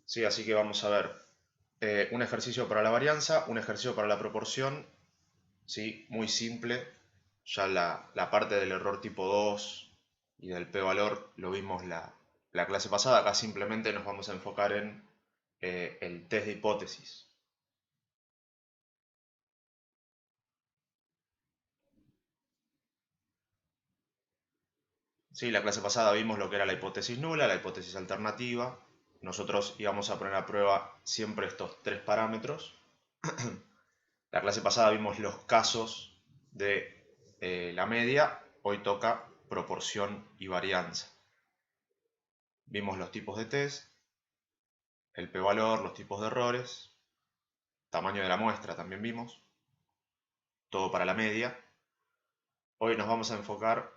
Sí, así que vamos a ver un ejercicio para la varianza, un ejercicio para la proporción, ¿sí? Muy simple. Ya la parte del error tipo 2 y del p-valor lo vimos la clase pasada. Acá simplemente nos vamos a enfocar en el test de hipótesis. Sí, la clase pasada vimos lo que era la hipótesis nula, la hipótesis alternativa. Nosotros íbamos a poner a prueba siempre estos tres parámetros. La clase pasada vimos los casos de la media, hoy toca proporción y varianza. Vimos los tipos de test, el p-valor, los tipos de errores, tamaño de la muestra también vimos, todo para la media. Hoy nos vamos a enfocar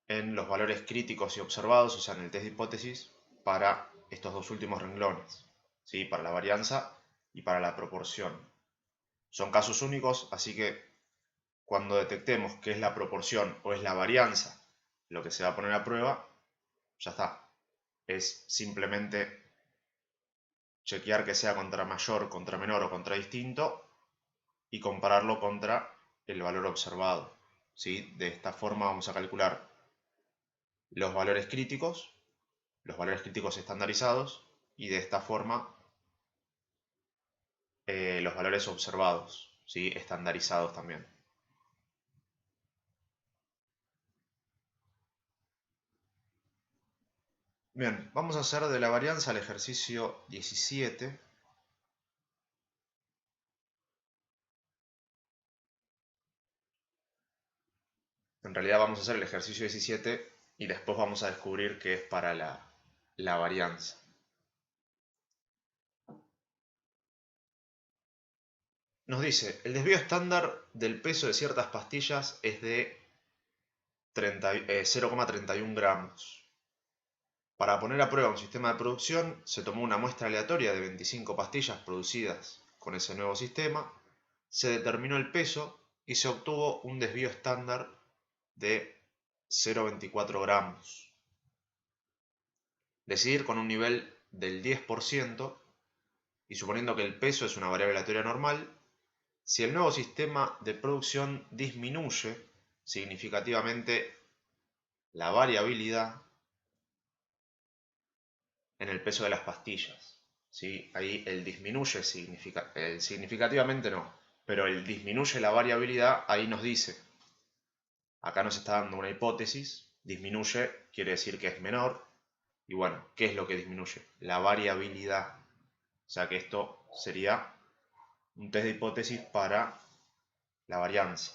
en los valores críticos y observados, o sea, en el test de hipótesis, para estos dos últimos renglones, ¿sí? Para la varianza y para la proporción. Son casos únicos, así que cuando detectemos que es la proporción o es la varianza lo que se va a poner a prueba, ya está. Es simplemente chequear que sea contra mayor, contra menor o contra distinto y compararlo contra el valor observado, ¿sí? De esta forma vamos a calcular los valores críticos estandarizados, y de esta forma los valores observados, ¿sí? Estandarizados también. Bien, vamos a hacer de la varianza el ejercicio 17. En realidad vamos a hacer el ejercicio 17 y después vamos a descubrir que es para la varianza. Nos dice, el desvío estándar del peso de ciertas pastillas es de 0,31 gramos. Para poner a prueba un sistema de producción, se tomó una muestra aleatoria de 25 pastillas producidas con ese nuevo sistema, se determinó el peso y se obtuvo un desvío estándar de 0,24 gramos. Decidir con un nivel del 10%, y suponiendo que el peso es una variable aleatoria normal, si el nuevo sistema de producción disminuye significativamente la variabilidad en el peso de las pastillas, ¿sí? Ahí el disminuye significativamente no, pero el disminuye la variabilidad, ahí nos dice, acá nos está dando una hipótesis, disminuye quiere decir que es menor, y bueno, ¿qué es lo que disminuye? La variabilidad, o sea que esto sería un test de hipótesis para la varianza.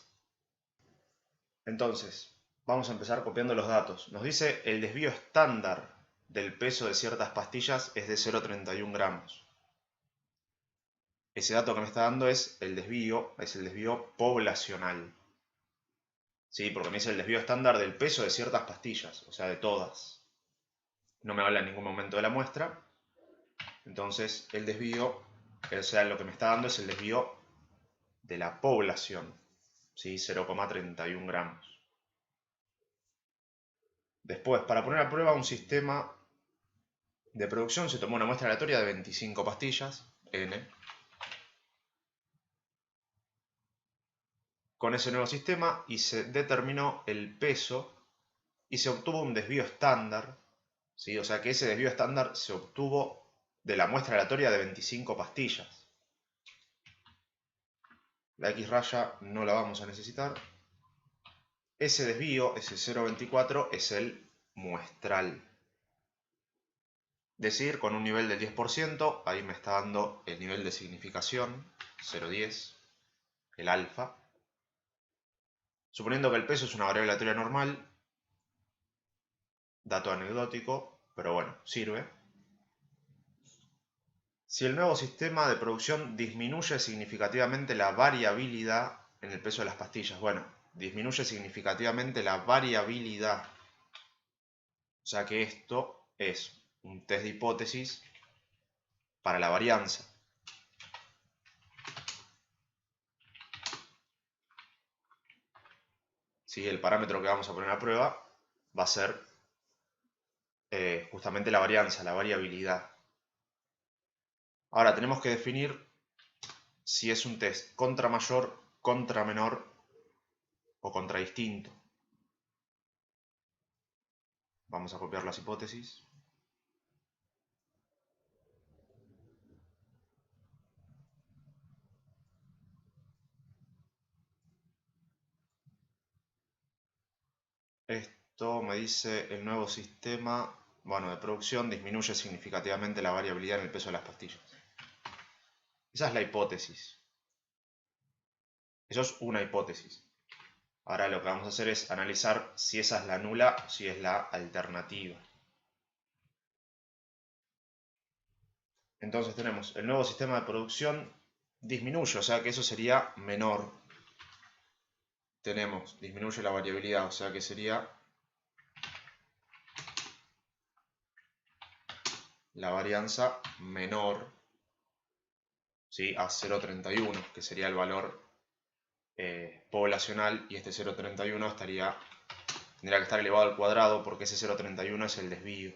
Entonces, vamos a empezar copiando los datos. Nos dice el desvío estándar del peso de ciertas pastillas es de 0,31 gramos. Ese dato que me está dando es el desvío poblacional. ¿Sí? Porque me dice el desvío estándar del peso de ciertas pastillas, o sea, de todas. No me habla en ningún momento de la muestra. Entonces, el desvío, o sea, lo que me está dando es el desvío de la población, ¿sí? 0,31 gramos. Después, para poner a prueba un sistema de producción, se tomó una muestra aleatoria de 25 pastillas, N. Con ese nuevo sistema y se determinó el peso y se obtuvo un desvío estándar, ¿sí? O sea que ese desvío estándar se obtuvo de la muestra aleatoria de 25 pastillas. La X raya no la vamos a necesitar. Ese desvío, ese 0,24, es el muestral. Decir con un nivel del 10%, ahí me está dando el nivel de significación, 0,10, el alfa. Suponiendo que el peso es una variable aleatoria normal, dato anecdótico, pero bueno, sirve. Si el nuevo sistema de producción disminuye significativamente la variabilidad en el peso de las pastillas, bueno, disminuye significativamente la variabilidad. O sea que esto es un test de hipótesis para la varianza. ¿Sí? El parámetro que vamos a poner a prueba va a ser justamente la varianza, la variabilidad. Ahora tenemos que definir si es un test contra mayor, contra menor o contradistinto. Vamos a copiar las hipótesis. Esto me dice el nuevo sistema, bueno, de producción disminuye significativamente la variabilidad en el peso de las pastillas. Esa es la hipótesis. Eso es una hipótesis. Ahora lo que vamos a hacer es analizar si esa es la nula o si es la alternativa. Entonces tenemos el nuevo sistema de producción disminuye, o sea que eso sería menor. Tenemos disminuye la variabilidad, o sea que sería la varianza menor, ¿sí?, a 0,31, que sería el valor poblacional, y este 0,31 tendría que estar elevado al cuadrado porque ese 0,31 es el desvío.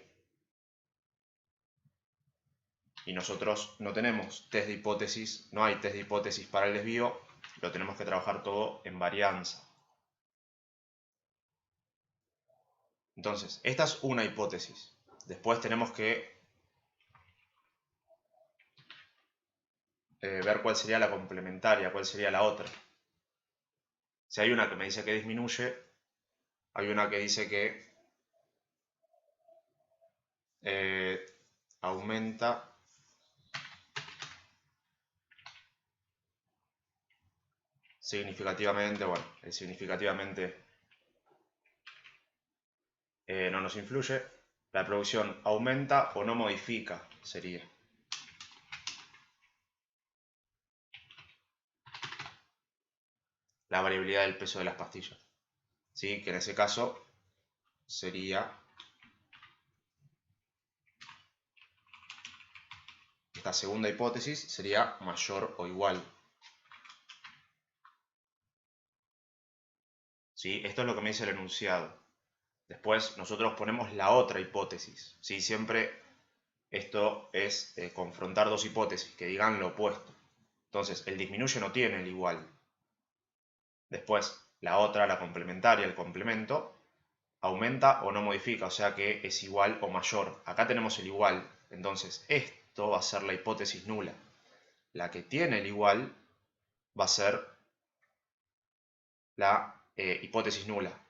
Y nosotros no tenemos test de hipótesis, no hay test de hipótesis para el desvío, lo tenemos que trabajar todo en varianza. Entonces, esta es una hipótesis. Después tenemos que ver cuál sería la complementaria, cuál sería la otra. Si hay una que me dice que disminuye, hay una que dice que aumenta significativamente. Bueno, el significativamente no nos influye. La producción aumenta o no modifica, sería. La variabilidad del peso de las pastillas. ¿Sí? Que en ese caso sería esta segunda hipótesis, sería mayor o igual. ¿Sí? Esto es lo que me dice el enunciado. Después nosotros ponemos la otra hipótesis. ¿Sí? Siempre esto es confrontar dos hipótesis que digan lo opuesto. Entonces, el disminuye no tiene el igual. Después, la otra, la complementaria, el complemento, aumenta o no modifica, o sea que es igual o mayor. Acá tenemos el igual, entonces esto va a ser la hipótesis nula. La que tiene el igual va a ser la hipótesis nula.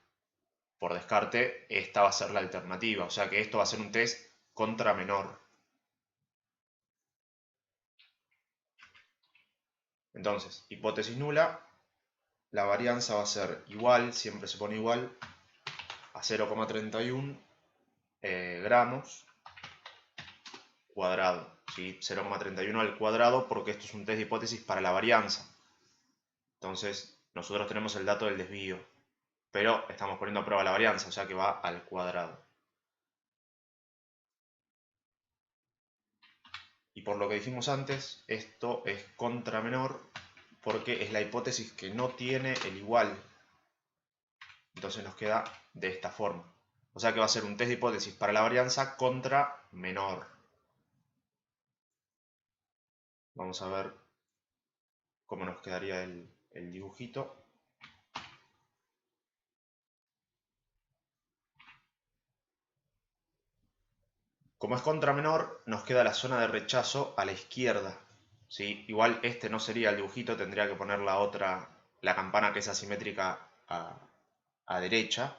Por descarte, esta va a ser la alternativa, o sea que esto va a ser un test contra menor. Entonces, hipótesis nula, la varianza va a ser igual, siempre se pone igual, a 0,31 gramos cuadrado. ¿Sí? 0,31 al cuadrado porque esto es un test de hipótesis para la varianza. Entonces, nosotros tenemos el dato del desvío, pero estamos poniendo a prueba la varianza, o sea que va al cuadrado. Y por lo que dijimos antes, esto es contra menor porque es la hipótesis que no tiene el igual. Entonces nos queda de esta forma. O sea que va a ser un test de hipótesis para la varianza contra menor. Vamos a ver cómo nos quedaría el dibujito. Como es contra menor, nos queda la zona de rechazo a la izquierda. ¿Sí? Igual este no sería el dibujito, tendría que poner la otra, la campana que es asimétrica a derecha,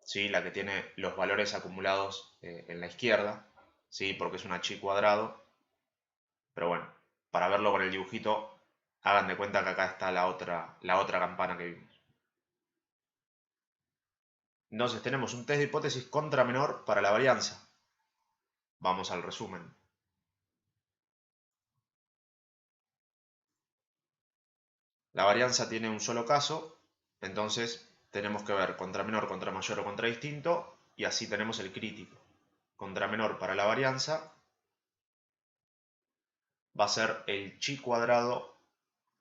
¿sí? La que tiene los valores acumulados en la izquierda, ¿sí? Porque es una chi cuadrado. Pero bueno, para verlo con el dibujito, hagan de cuenta que acá está la otra campana que vimos. Entonces tenemos un test de hipótesis contra menor para la varianza. Vamos al resumen. La varianza tiene un solo caso, entonces tenemos que ver contra menor, contra mayor o contra distinto, y así tenemos el crítico. Contra menor para la varianza va a ser el chi cuadrado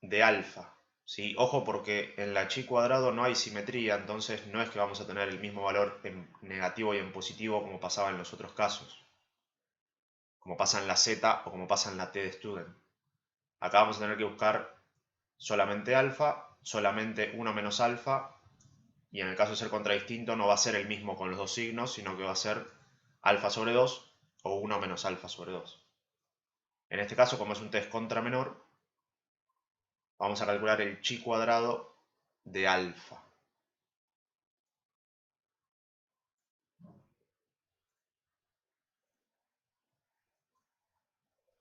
de alfa. ¿Sí? Ojo porque en la chi cuadrado no hay simetría, entonces no es que vamos a tener el mismo valor en negativo y en positivo como pasaba en los otros casos. como pasa en la Z o como pasa en la T de student. Acá vamos a tener que buscar solamente alfa, solamente 1 menos alfa, y en el caso de ser contradistinto no va a ser el mismo con los dos signos, sino que va a ser alfa sobre 2 o 1 menos alfa sobre 2. En este caso, como es un test contra menor, vamos a calcular el chi cuadrado de alfa.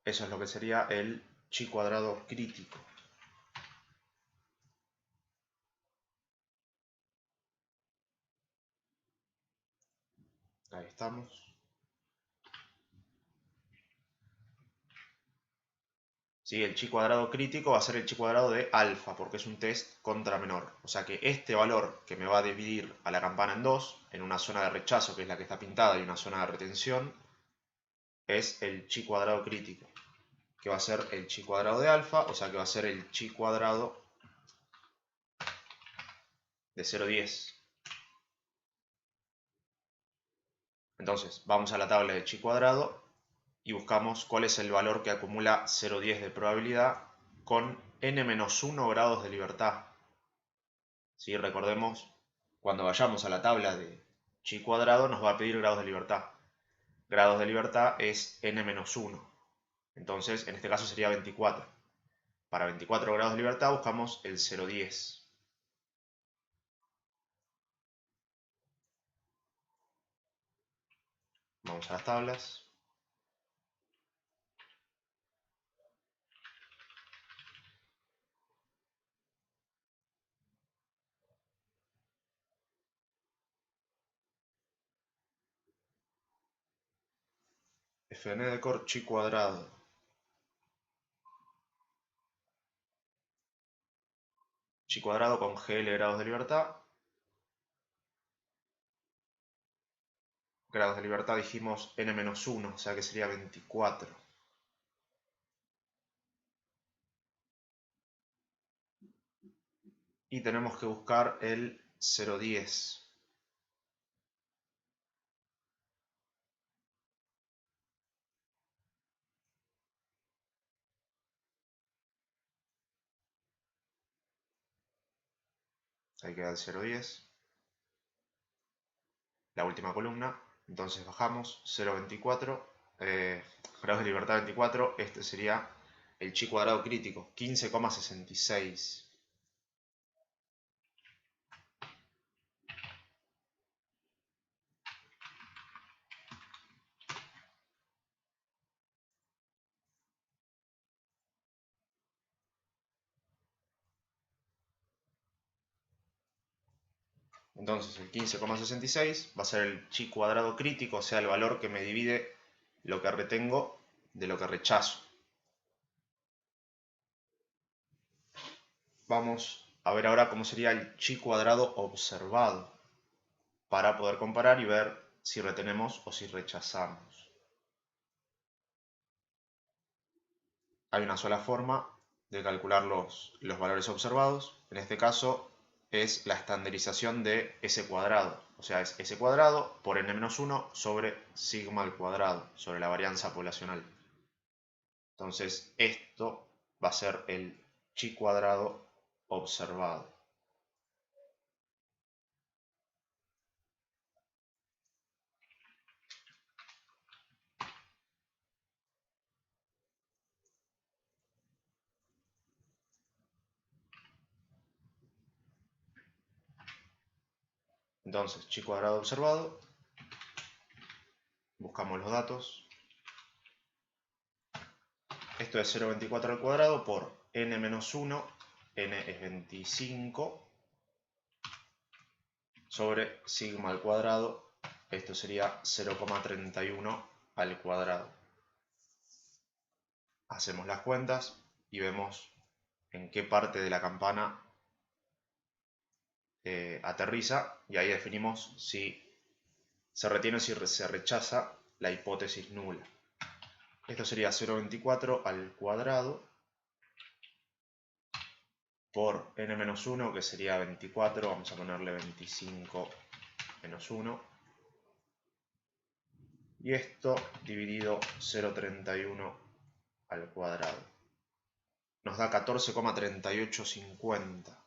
Eso es lo que sería el chi cuadrado crítico. Ahí estamos. ¿Sí? El chi cuadrado crítico va a ser el chi cuadrado de alfa, porque es un test contra menor. O sea que este valor que me va a dividir a la campana en dos, en una zona de rechazo, que es la que está pintada, y una zona de retención, es el chi cuadrado crítico, que va a ser el chi cuadrado de alfa, o sea que va a ser el chi cuadrado de 0,10. Entonces, vamos a la tabla de chi cuadrado y buscamos cuál es el valor que acumula 0,10 de probabilidad con n-1 grados de libertad. ¿Sí? Recordemos, cuando vayamos a la tabla de chi cuadrado nos va a pedir grados de libertad. Grados de libertad es n-1. Entonces, en este caso sería 24. Para 24 grados de libertad buscamos el 0,10. Vamos a las tablas. Fn de cor chi cuadrado. Chi cuadrado con gl grados de libertad. Grados de libertad dijimos n-1, o sea que sería 24. Y tenemos que buscar el 0,10. Ahí queda el 0,10. La última columna. Entonces bajamos 0,24. Grados de libertad 24. Este sería el chi cuadrado crítico, 15,66. Entonces el 15,66 va a ser el chi cuadrado crítico, o sea, el valor que me divide lo que retengo de lo que rechazo. Vamos a ver ahora cómo sería el chi cuadrado observado, para poder comparar y ver si retenemos o si rechazamos. Hay una sola forma de calcular los valores observados. En este caso es la estandarización de S cuadrado. O sea, es S cuadrado por n-1 sobre sigma al cuadrado, sobre la varianza poblacional. Entonces, esto va a ser el chi cuadrado observado. Entonces, chi cuadrado observado. Buscamos los datos. Esto es 0,24 al cuadrado por n-1, n es 25, sobre sigma al cuadrado, esto sería 0,31 al cuadrado. Hacemos las cuentas y vemos en qué parte de la campana aterriza, y ahí definimos si se retiene o si se rechaza la hipótesis nula. Esto sería 0,24 al cuadrado por n-1, que sería 24, vamos a ponerle 25 menos 1, y esto dividido 0,31 al cuadrado. Nos da 14,3850.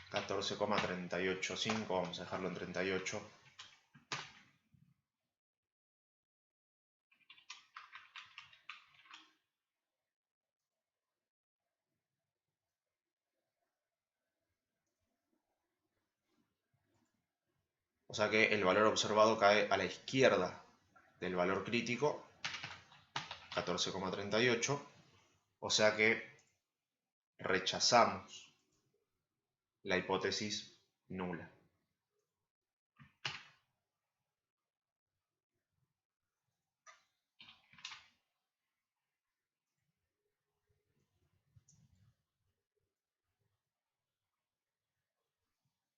14,385, vamos a dejarlo en 38. O sea que el valor observado cae a la izquierda del valor crítico, 14,38. O sea que rechazamos la hipótesis nula.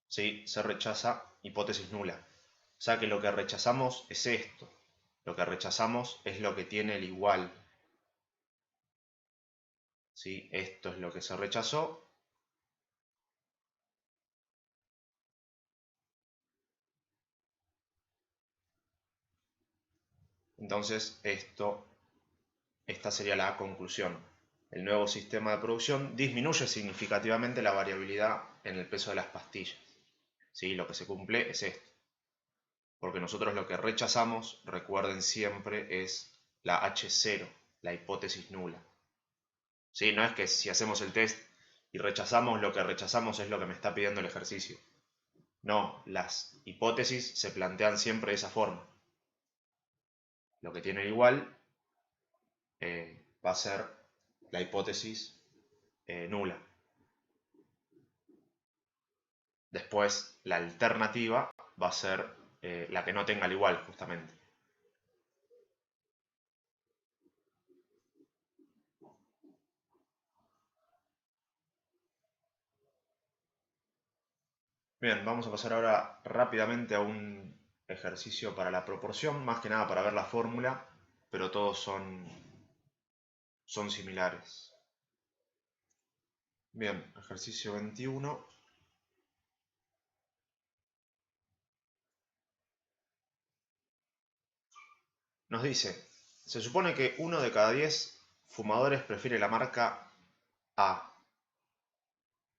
¿Sí? Se rechaza hipótesis nula. O sea que lo que rechazamos es esto. Lo que rechazamos es lo que tiene el igual. ¿Sí? Esto es lo que se rechazó. Entonces esta sería la conclusión. El nuevo sistema de producción disminuye significativamente la variabilidad en el peso de las pastillas. ¿Sí? Lo que se cumple es esto. Porque nosotros lo que rechazamos, recuerden siempre, es la H0, la hipótesis nula. ¿Sí? No es que si hacemos el test y rechazamos, lo que rechazamos es lo que me está pidiendo el ejercicio. No, las hipótesis se plantean siempre de esa forma. Lo que tiene igual va a ser la hipótesis nula. Después, la alternativa va a ser la que no tenga el igual, justamente. Bien, vamos a pasar ahora rápidamente a un ejercicio para la proporción, más que nada para ver la fórmula, pero todos son similares. Bien, ejercicio 21. Nos dice, se supone que 1 de cada 10 fumadores prefiere la marca A.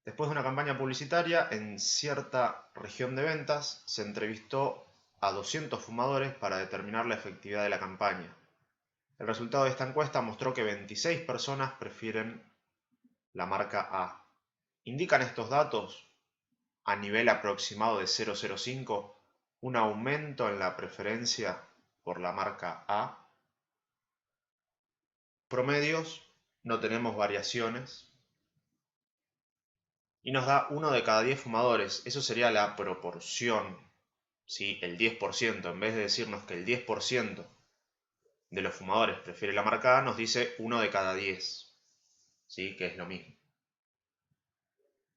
Después de una campaña publicitaria en cierta región de ventas, se entrevistó a 200 fumadores para determinar la efectividad de la campaña. El resultado de esta encuesta mostró que 26 personas prefieren la marca A. ¿Indican estos datos, a nivel aproximado de 0,05, un aumento en la preferencia por la marca A? Promedios, no tenemos variaciones. Y nos da 1 de cada 10 fumadores. Eso sería la proporción, ¿sí? El 10%. En vez de decirnos que el 10% de los fumadores prefiere la marca A, nos dice 1 de cada 10, ¿sí? Que es lo mismo.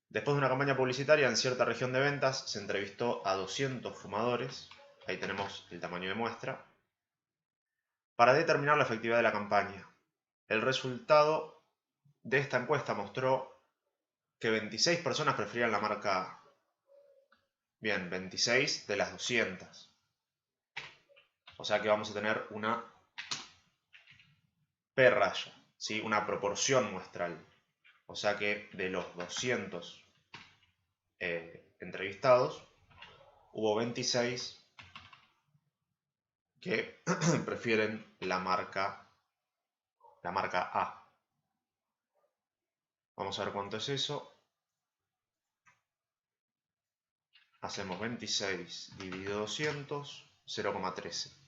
Después de una campaña publicitaria en cierta región de ventas, se entrevistó a 200 fumadores. Ahí tenemos el tamaño de muestra. Para determinar la efectividad de la campaña. El resultado de esta encuesta mostró que 26 personas preferían la marca A. Bien, 26 de las 200. O sea que vamos a tener una P raya, ¿sí? Una proporción muestral. O sea que de los 200 entrevistados, hubo 26 que prefieren la marca A. Vamos a ver cuánto es eso. Hacemos 26 dividido 200, 0,13.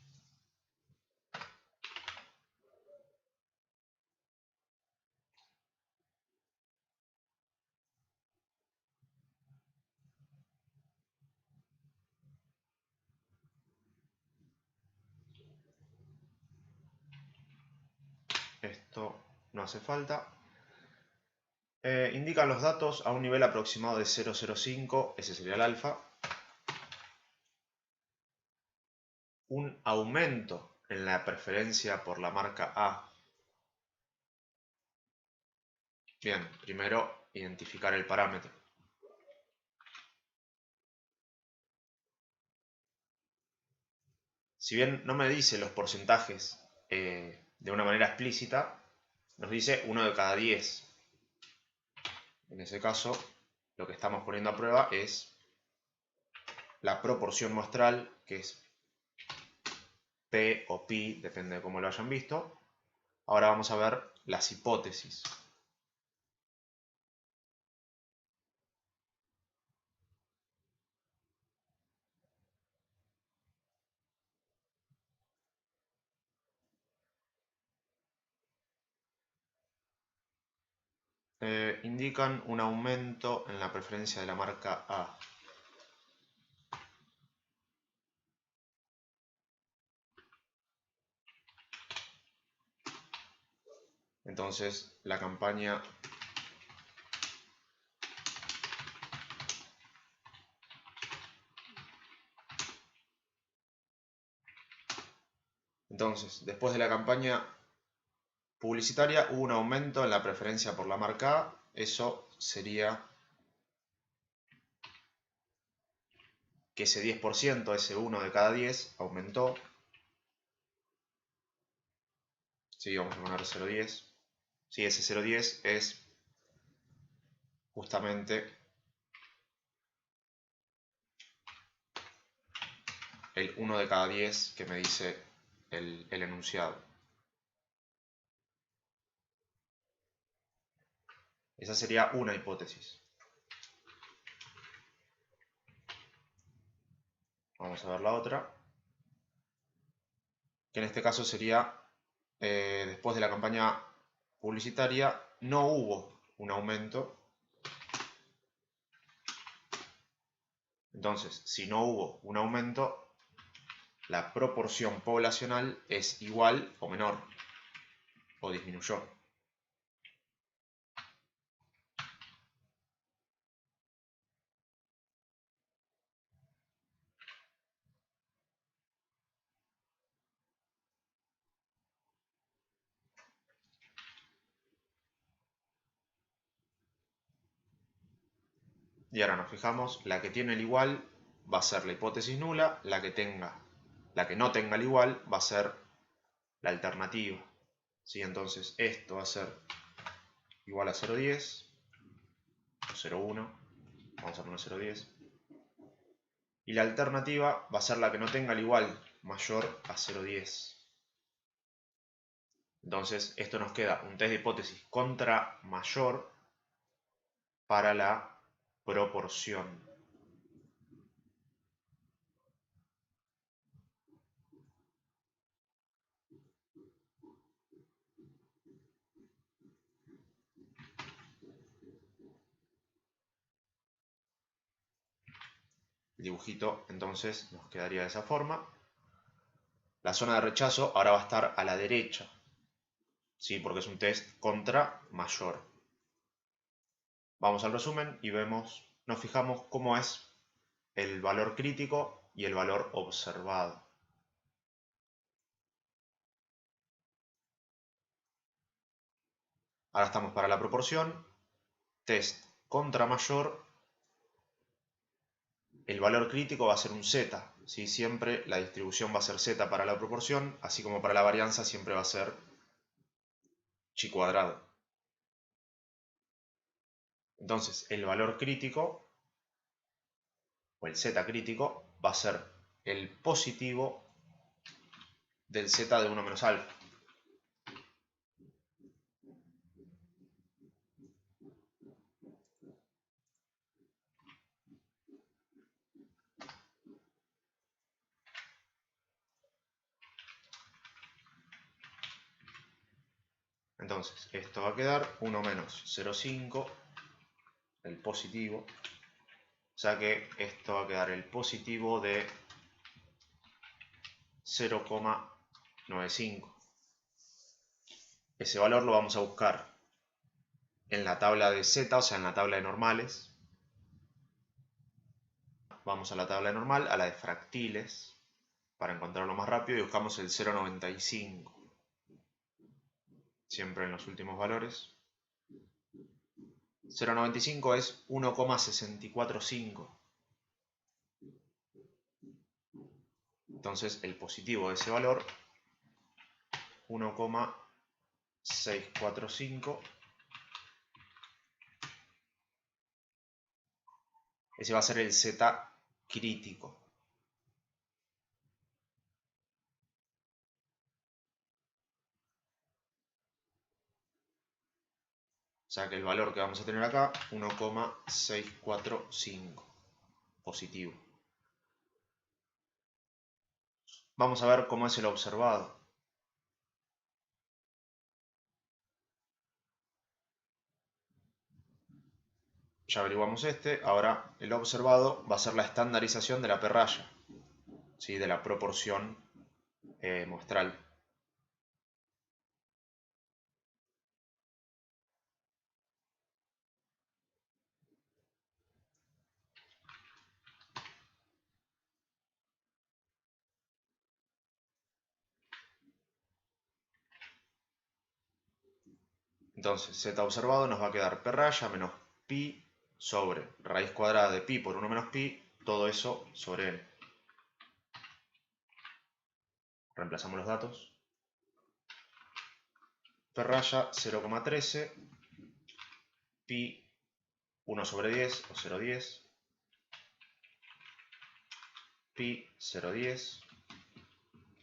Esto no hace falta. Indican los datos a un nivel aproximado de 0,05, ese sería el alfa. Un aumento en la preferencia por la marca A. Bien, primero identificar el parámetro. Si bien no me dice los porcentajes de una manera explícita, nos dice 1 de cada 10. En ese caso, lo que estamos poniendo a prueba es la proporción muestral, que es P o pi, depende de cómo lo hayan visto. Ahora vamos a ver las hipótesis. Indican un aumento en la preferencia de la marca A. Entonces, la campaña después de la campaña publicitaria hubo un aumento en la preferencia por la marca A. Eso sería que ese 10%, ese 1 de cada 10, aumentó. Sí, vamos a poner 0,10. Sí, ese 0,10 es justamente el 1 de cada 10 que me dice el enunciado. Esa sería una hipótesis. Vamos a ver la otra, que en este caso sería, después de la campaña publicitaria, no hubo un aumento. Entonces, si no hubo un aumento, la proporción poblacional es igual o menor, o disminuyó. Y ahora nos fijamos, la que tiene el igual va a ser la hipótesis nula, la que no tenga el igual va a ser la alternativa. ¿Sí? Entonces esto va a ser igual a 0,10 o 0,1, vamos a poner 0,10. Y la alternativa va a ser la que no tenga el igual, mayor a 0,10. Entonces esto nos queda un test de hipótesis contra mayor para la proporción. El dibujito entonces nos quedaría de esa forma. La zona de rechazo ahora va a estar a la derecha, ¿sí? Porque es un test contra mayor. Vamos al resumen y nos fijamos cómo es el valor crítico y el valor observado. Ahora estamos para la proporción, test contra mayor. El valor crítico va a ser un z, ¿sí? Siempre la distribución va a ser z para la proporción, así como para la varianza siempre va a ser chi cuadrado. Entonces el valor crítico, o el z crítico, va a ser el positivo del z de 1 menos alfa. Entonces esto va a quedar 1 menos 0,5, el positivo. O sea que esto va a quedar el positivo de 0,95. Ese valor lo vamos a buscar en la tabla de z, o sea en la tabla de normales. Vamos a la tabla de normal, a la de fractiles, para encontrarlo más rápido, y buscamos el 0,95. Siempre en los últimos valores. 0,95 es 1,645. Entonces el positivo de ese valor, 1,645, ese va a ser el Z crítico. O sea que el valor que vamos a tener acá, 1,645, positivo. Vamos a ver cómo es el observado. Ya averiguamos este, ahora el observado va a ser la estandarización de la P-raya, ¿sí? De la proporción muestral. Entonces, Z observado nos va a quedar P-raya menos pi sobre raíz cuadrada de pi por 1 menos pi, todo eso sobre n. Reemplazamos los datos. P-raya 0,13, pi 1 sobre 10 o 0,10, pi 0,10,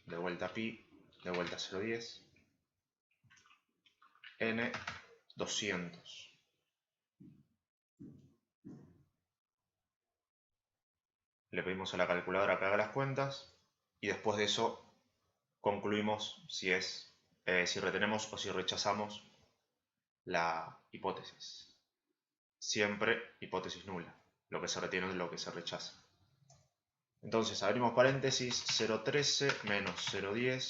de vuelta pi, de vuelta 0,10, n 200. Le pedimos a la calculadora que haga las cuentas y después de eso concluimos si retenemos o si rechazamos la hipótesis. Siempre hipótesis nula. Lo que se retiene es lo que se rechaza. Entonces abrimos paréntesis, 0,13 menos 0,10.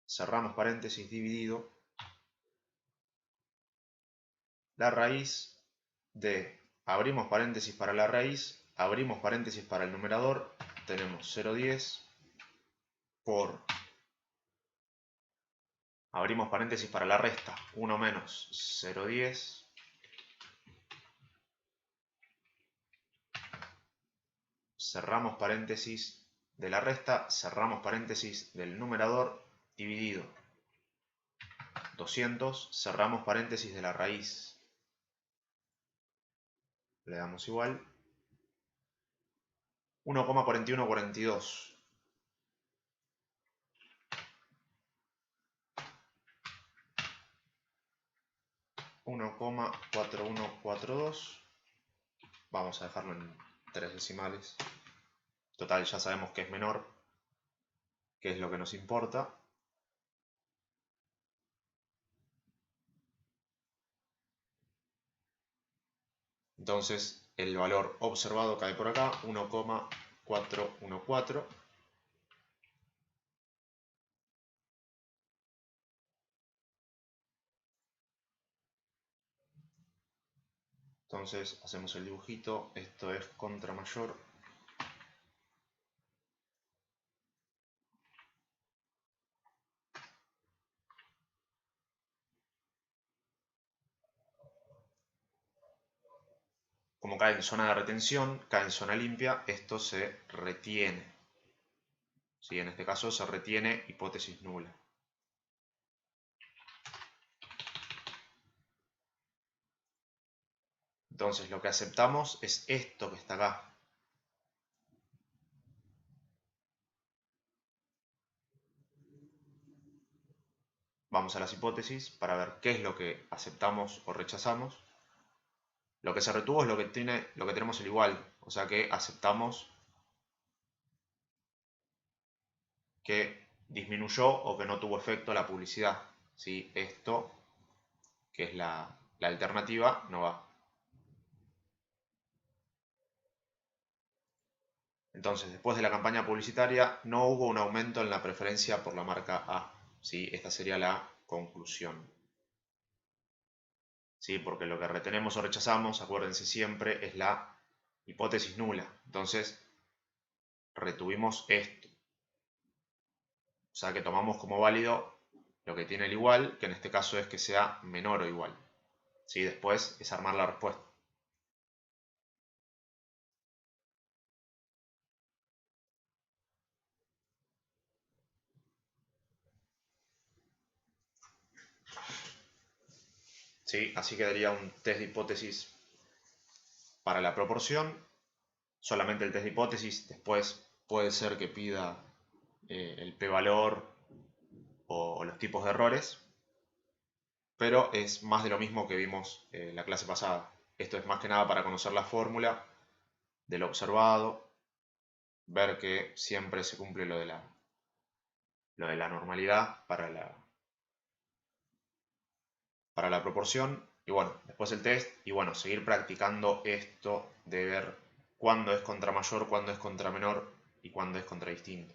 Cerramos paréntesis, dividido. La raíz de, abrimos paréntesis para la raíz, abrimos paréntesis para el numerador, tenemos 0,10 por, abrimos paréntesis para la resta, 1 menos 0,10, cerramos paréntesis de la resta, cerramos paréntesis del numerador, dividido 200, cerramos paréntesis de la raíz, le damos igual, 1,4142. 1,4142. Vamos a dejarlo en 3 decimales. Total, ya sabemos que es menor, que es lo que nos importa. Entonces, el valor observado cae por acá, 1,414. Entonces, hacemos el dibujito. Esto es contra mayor. Como cae en zona de retención, cae en zona limpia, esto se retiene. ¿Sí? En este caso se retiene hipótesis nula. Entonces lo que aceptamos es esto que está acá. Vamos a las hipótesis para ver qué es lo que aceptamos o rechazamos. Lo que se retuvo es lo que tenemos el igual, o sea que aceptamos que disminuyó o que no tuvo efecto la publicidad. ¿Sí? Esto, que es la alternativa, no va. Entonces, después de la campaña publicitaria, no hubo un aumento en la preferencia por la marca A. ¿Sí? Esta sería la conclusión. ¿Sí? Porque lo que retenemos o rechazamos, acuérdense siempre, es la hipótesis nula. Entonces, retuvimos esto. O sea que tomamos como válido lo que tiene el igual, que en este caso es que sea menor o igual. ¿Sí? Después es armar la respuesta. ¿sí? Así quedaría un test de hipótesis para la proporción, solamente el test de hipótesis. Después puede ser que pida el p-valor o los tipos de errores, pero es más de lo mismo que vimos en la clase pasada. Esto es más que nada para conocer la fórmula de lo observado, ver que siempre se cumple lo de la normalidad para la proporción. Y bueno, después el test y bueno, seguir practicando esto de ver cuándo es contra mayor, cuándo es contra menor y cuándo es contra distinto.